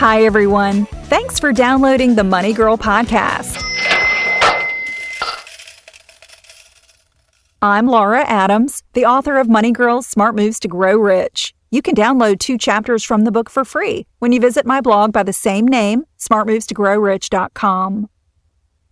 Hi, everyone. Thanks for downloading the Money Girl podcast. I'm Laura Adams, the author of Money Girl's Smart Moves to Grow Rich. You can download 2 chapters from the book for free when you visit my blog by the same name, smartmovestogrowrich.com.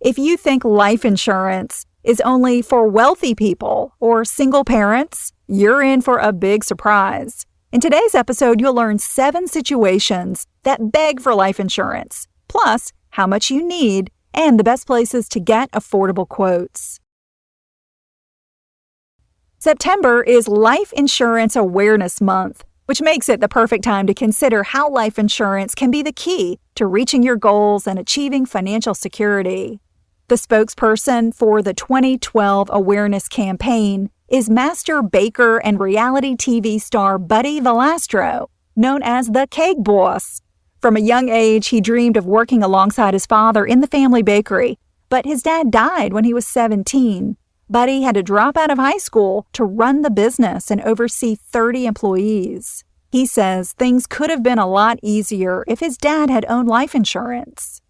If you think life insurance is only for wealthy people or single parents, you're in for a big surprise. In today's episode, you'll learn 7 situations that beg for life insurance, plus how much you need and the best places to get affordable quotes. September is Life Insurance Awareness Month, which makes it the perfect time to consider how life insurance can be the key to reaching your goals and achieving financial security. The spokesperson for the 2012 awareness campaign is master baker and reality TV star Buddy Valastro, known as the Cake Boss. From a young age, he dreamed of working alongside his father in the family bakery, but his dad died when he was 17. Buddy had to drop out of high school to run the business and oversee 30 employees. He says things could have been a lot easier if his dad had owned life insurance.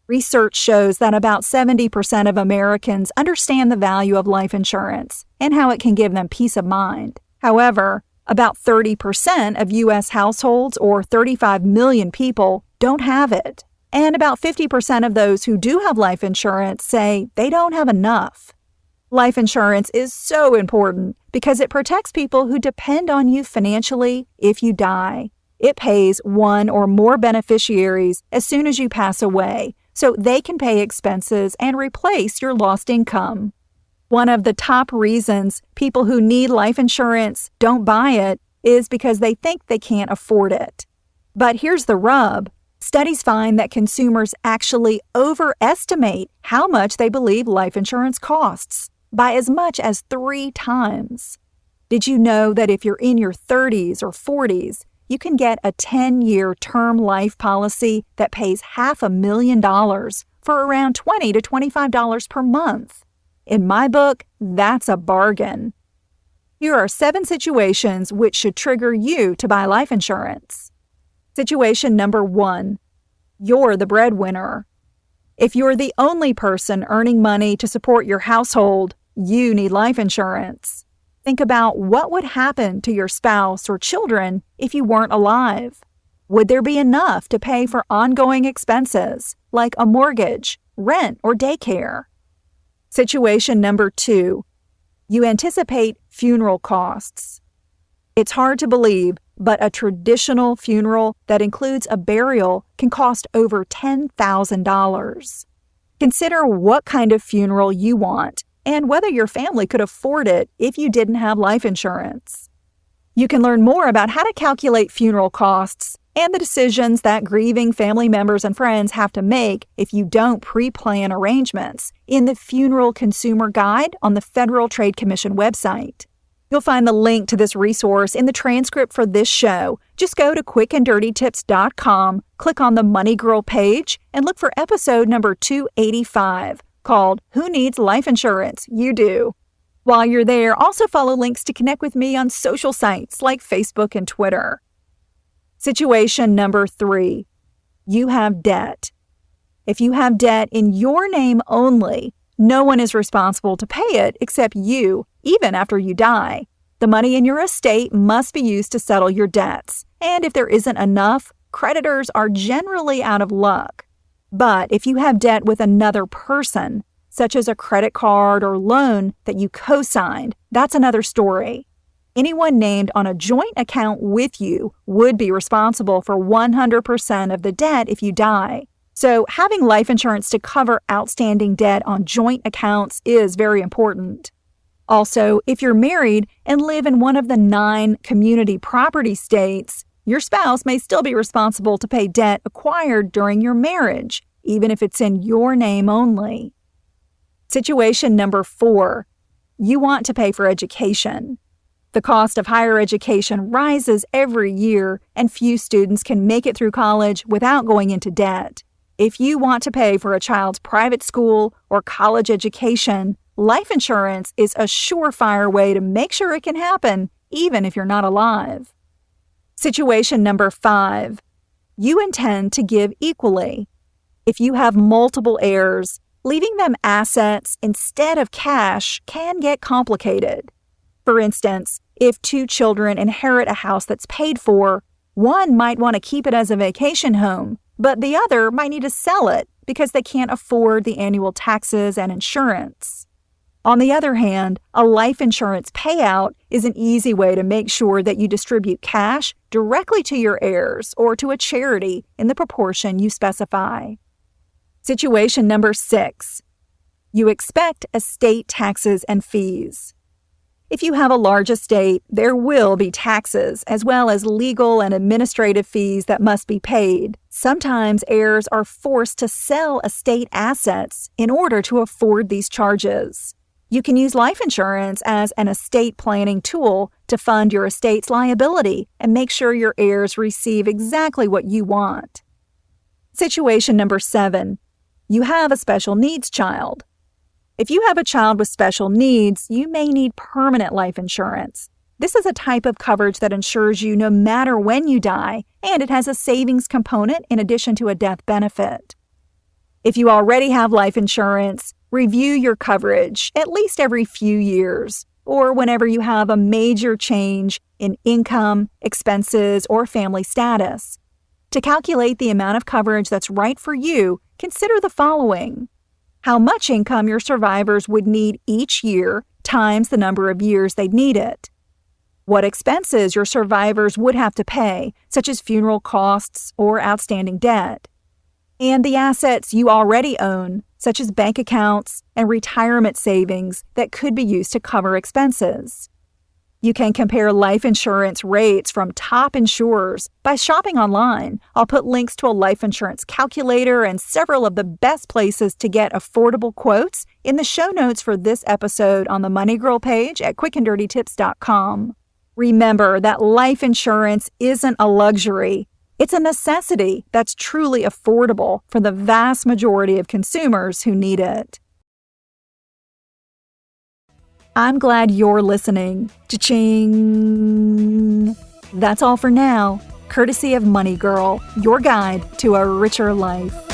Research shows that about 70% of Americans understand the value of life insurance and how it can give them peace of mind. However, about 30% of U.S. households, or 35 million people, don't have it. And about 50% of those who do have life insurance say they don't have enough. Life insurance is so important because it protects people who depend on you financially if you die. It pays one or more beneficiaries as soon as you pass away, so they can pay expenses and replace your lost income. One of the top reasons people who need life insurance don't buy it is because they think they can't afford it. But here's the rub. Studies find that consumers actually overestimate how much they believe life insurance costs, by as much as 3 times. Did you know that if you're in your 30s or 40s, you can get a 10-year term life policy that pays $500,000 for around $20 to $25 per month? In my book, that's a bargain. Here are 7 situations which should trigger you to buy life insurance. Situation number 1. You're the breadwinner. If you're the only person earning money to support your household, you need life insurance. Think about what would happen to your spouse or children if you weren't alive. Would there be enough to pay for ongoing expenses like a mortgage, rent, or daycare? Situation number 2. You anticipate funeral costs. It's hard to believe, but a traditional funeral that includes a burial can cost over $10,000. Consider what kind of funeral you want and whether your family could afford it if you didn't have life insurance. You can learn more about how to calculate funeral costs and the decisions that grieving family members and friends have to make if you don't pre-plan arrangements in the Funeral Consumer Guide on the Federal Trade Commission website. You'll find the link to this resource in the transcript for this show. Just go to quickanddirtytips.com, click on the Money Girl page, and look for episode number 285, called Who Needs Life Insurance? You Do. While you're there, also follow links to connect with me on social sites like Facebook and Twitter. Situation number 3. You have debt. If you have debt in your name only, no one is responsible to pay it except you, even after you die. The money in your estate must be used to settle your debts, and if there isn't enough, creditors are generally out of luck. But if you have debt with another person, such as a credit card or loan that you co-signed, that's another story. Anyone named on a joint account with you would be responsible for 100% of the debt if you die. So having life insurance to cover outstanding debt on joint accounts is very important. Also, if you're married and live in one of the 9 community property states, your spouse may still be responsible to pay debt acquired during your marriage, even if it's in your name only. Situation number 4. You want to pay for education. The cost of higher education rises every year, and few students can make it through college without going into debt. If you want to pay for a child's private school or college education, life insurance is a surefire way to make sure it can happen, even if you're not alive. Situation number 5. you intend to give equally. If you have multiple heirs, leaving them assets instead of cash can get complicated. For instance, if 2 children inherit a house that's paid for, one might want to keep it as a vacation home, but the other might need to sell it because they can't afford the annual taxes and insurance. On the other hand, a life insurance payout is an easy way to make sure that you distribute cash directly to your heirs or to a charity in the proportion you specify. Situation number 6. You expect estate taxes and fees. If you have a large estate, there will be taxes as well as legal and administrative fees that must be paid. Sometimes heirs are forced to sell estate assets in order to afford these charges. You can use life insurance as an estate planning tool to fund your estate's liability and make sure your heirs receive exactly what you want. Situation number 7. You have a special needs child. If you have a child with special needs, you may need permanent life insurance. This is a type of coverage that insures you no matter when you die, and it has a savings component in addition to a death benefit. If you already have life insurance, review your coverage at least every few years, or whenever you have a major change in income, expenses, or family status. To calculate the amount of coverage that's right for you, consider the following: how much income your survivors would need each year times the number of years they'd need it. What expenses your survivors would have to pay, such as funeral costs or outstanding debt. And the assets you already own, such as bank accounts and retirement savings that could be used to cover expenses. You can compare life insurance rates from top insurers by shopping online. I'll put links to a life insurance calculator and several of the best places to get affordable quotes in the show notes for this episode on the Money Girl page at quickanddirtytips.com. Remember that life insurance isn't a luxury. It's a necessity that's truly affordable for the vast majority of consumers who need it. I'm glad you're listening. Cha-ching! That's all for now, courtesy of Money Girl, your guide to a richer life.